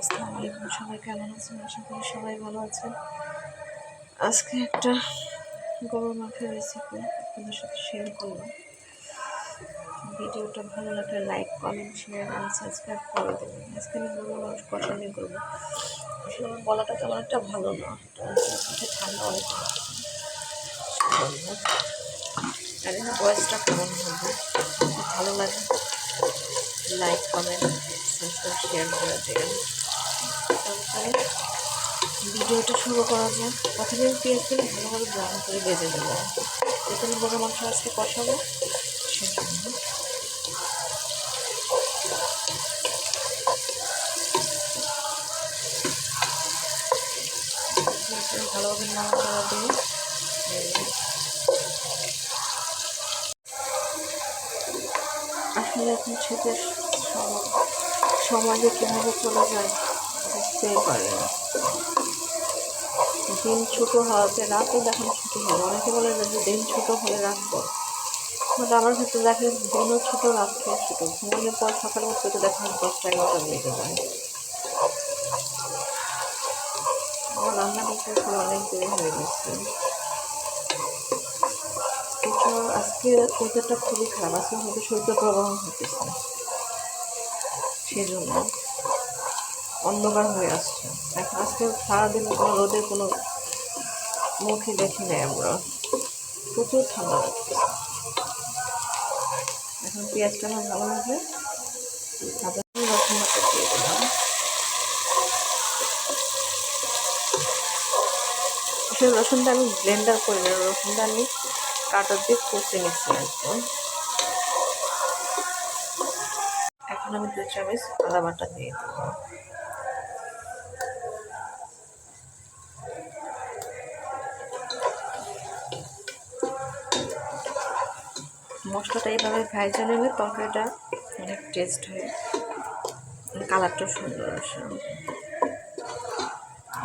আসসালামু আলাইকুম, সবাই কেমন আছেন? আশা করি সবাই ভালো আছেন। আজকে একটা গরুর মাংসের রেসিপি আপনাদের সাথে শেয়ার করলাম। ভিডিওটা ভালো লাগলে লাইক, কমেন্ট, শেয়ার এবং সাবস্ক্রাইব করে দেবেন। আজকে আমি গরুর মাংস কষানি করবো। আসলে আমার গলাটা তেমন একটা ভালো না, ঠান্ডা অনেক জানি না ভয়েসটা কেমন হবে। ভালো লাগে লাইক, কমেন্ট, সাবস্ক্রাইব, শেয়ার করে দেবেন। তারপরে ভিডিওটা শুরু করা যায়। প্রথমে পেঁয়াজগুলো ভালোভাবে ব্রাউন করে ভেজে দেবো। এখানে গরুর মাংস আজকে কষাবো, সেজন্য ভালোভাবে নাড়াচাড়া দিয়ে আসলে এখন শীতের সময় যে কীভাবে চলে যায় বুঝতেই পারি না। দিন ছোটো হওয়াতে রাতও দেখানো ছোটো হবে। অনেকে বলে যে দিন ছোটো হলে রাখবো, কিন্তু আমার ক্ষেত্রে দেখে দিনও ছোটো, রাত্রেও ছোটো। ঘুমানোর পর সকালে উঠতে দেখা 10টা-11টা বেজে যায়। আমার রান্না করতে অনেক দেরি হয়ে গেছে। এছাড়াও আজকে ওয়েদারটা খুবই খারাপ। আজকে হয়তো শৈত্যপ্রবাহ হতেছে, সেজন্য অন্ধকার হয়ে আসছে। এখন আজকে সারাদিন কোনো রোদের কোনো মুখই দেখি নেই আমরা। প্রচুর ঠান্ডা লাগছে। এখন পেঁয়াজটা আমার ভালো লাগে, তারপরে রসুনটা দিয়ে দিলাম। আসলে রসুনটা আমি ব্লেন্ডার করি না, রসুনটা আমি কাটার দিয়ে কষে নিচ্ছি একদম। এখন আমি 2 চামচ আদা বাটা দিয়ে দেবো। মশলাটা এইভাবে ভেজে নিলে তরকারিটা অনেক টেস্ট হয়, কালারটাও সুন্দর আসে।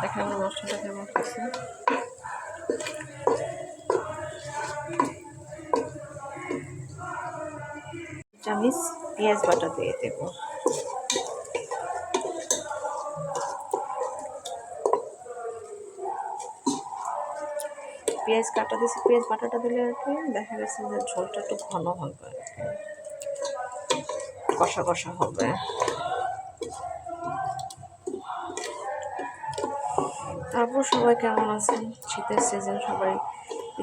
দেখেন আমার মশলাটা কেমন হয়েছে। চামচ পেঁয়াজ বাটা দিয়ে দেব। পেঁয়াজ কাটা দিয়েছি, পেঁয়াজ বাটাটা দিলে আর কি দেখা গেছে যে ঝোলটা একটু ঘন হবে, কষা কষা হবে। তারপর সবাই কেমন আছেন? শীতের সিজন, সবাই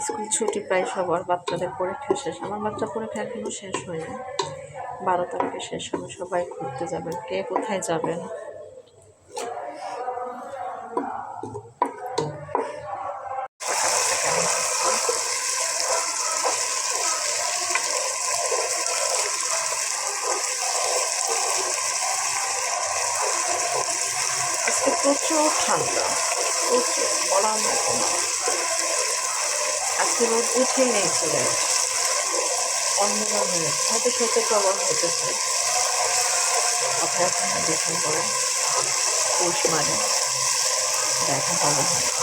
স্কুল ছুটি, প্রায় সবার বাচ্চাদের পরীক্ষা শেষ। আমার বাচ্চার পরীক্ষা এখনও শেষ হয়নি, 12 তারিখে শেষ হবে। সবাই ঘুরতে যাবেন, কে কোথায় যাবেন? আজকে প্রচুর ঠান্ডা, প্রচুর বলার মতো না। আজকে রোদ উঠেই নেই, চলে অন্ধকার হয়ে যাচ্ছে। হয়তো শৈত্যপ্রবাহ হতেছে। অর্থাৎ ডিসেম্বরে পৌষ মানে দেখা হবে হয়তো।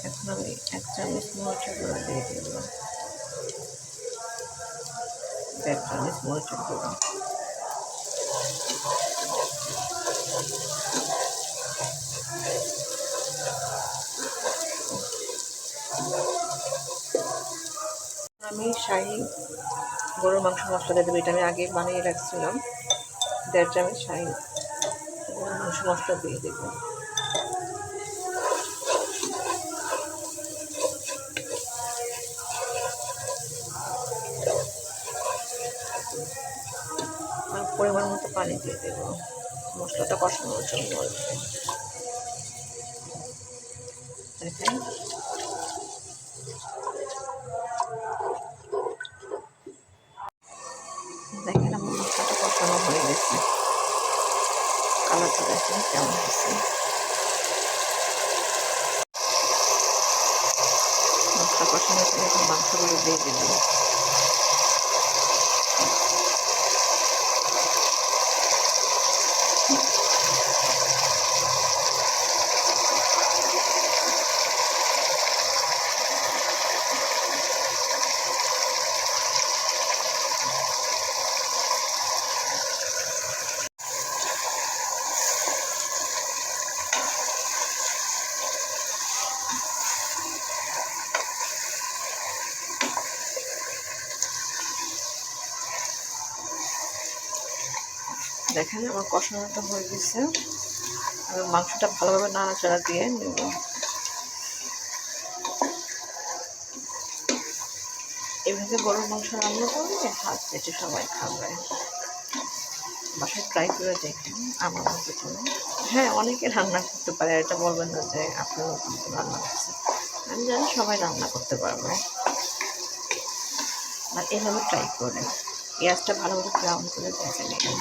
এখন আমি 1 চামচ মরিচের গুঁড়া দিয়ে দিলাম, 1.5 চামচ মরিচের গুঁড়া। আমি শাহী গরুর মাংস মশলা দিয়ে দেবো। এটা আমি আগে বানিয়ে রাখছিলাম। 1.5 চামচ শাহী গরুর মাংস মশলা দিয়ে দেবো। পরিমাণ মতো পানি দিয়ে দেবো মশলাটা কষানোর জন্য। দেখেন দেখেন আমার মশলাটা কষানো হয়ে গেছে। কালারটা দেখেন কেমন হয়েছে। মশলা কষানো হয়ে এখন মাংসগুলো দিয়ে দিলাম। দেখেন আমার কষানোটা হয়ে গেছে। আমি মাংসটা ভালোভাবে নাড়াচাড়া দিয়ে নেব। এভাবে গরুর মাংস রান্না করলে হাত চেটে সবাই খাবে। বাসায় ট্রাই করে দেখেন আমার মতো করে। হ্যাঁ, অনেকে রান্না করতে পারে, এটা বলবেন না যে আপনার নতুন রান্না করছে। আমি জানি সবাই রান্না করতে পারবে, আর এভাবে ট্রাই করে পেঁয়াজটা ভালোভাবে ব্রাউন করে ভেজে নেবেন।